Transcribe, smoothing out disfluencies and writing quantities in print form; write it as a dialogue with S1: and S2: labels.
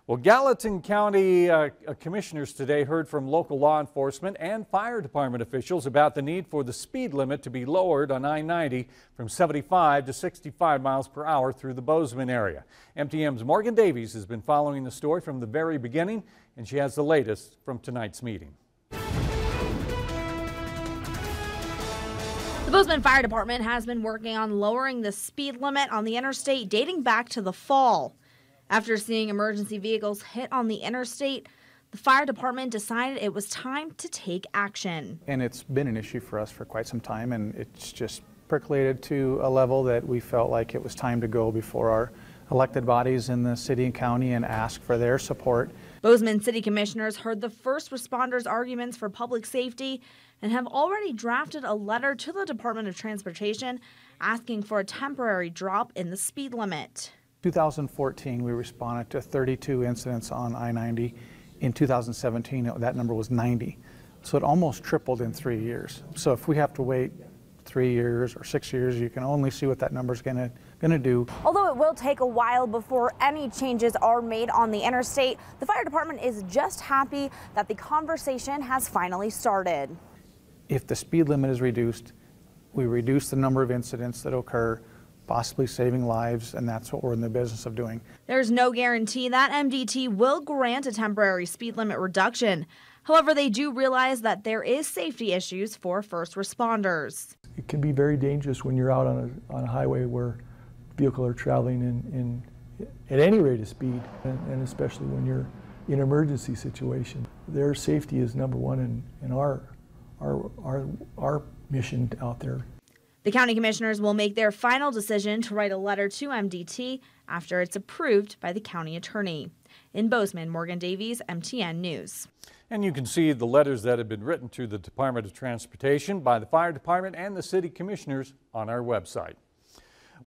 S1: Well, Gallatin County commissioners today heard from local law enforcement and fire department officials about the need for the speed limit to be lowered on I-90 from 75 to 65 miles per hour through the Bozeman area. MTM's Morgan Davies has been following the story from the very beginning, and she has the latest from tonight's meeting.
S2: The Bozeman Fire Department has been working on lowering the speed limit on the interstate dating back to the fall. After seeing emergency vehicles hit on the interstate, the fire department decided it was time to take action.
S3: And it's been an issue for us for quite some time, and it's just percolated to a level that we felt like it was time to go before our elected bodies in the city and county and ask for their support.
S2: Bozeman City Commissioners heard the first responders' arguments for public safety and have already drafted a letter to the Department of Transportation asking for a temporary drop in the speed limit.
S3: 2014, we responded to 32 incidents on I-90. In 2017, that number was 90. So it almost tripled in 3 years. So if we have to wait 3 years or 6 years, you can only see what that number is going to do.
S4: Although it will take a while before any changes are made on the interstate, the fire department is just happy that the conversation has finally started.
S3: If the speed limit is reduced, we reduce the number of incidents that occur, possibly saving lives, and that's what we're in the business of doing.
S2: There's no guarantee that MDT will grant a temporary speed limit reduction. However, they do realize that there is safety issues for first responders.
S5: It can be very dangerous when you're out on a highway where vehicles are traveling at any rate of speed, and especially when you're in an emergency situation. Their safety is number one in our mission out there.
S2: The county commissioners will make their final decision to write a letter to MDT after it's approved by the county attorney. In Bozeman, Morgan Davies, MTN News.
S1: And you can see the letters that have been written to the Department of Transportation by the fire department and the city commissioners on our website.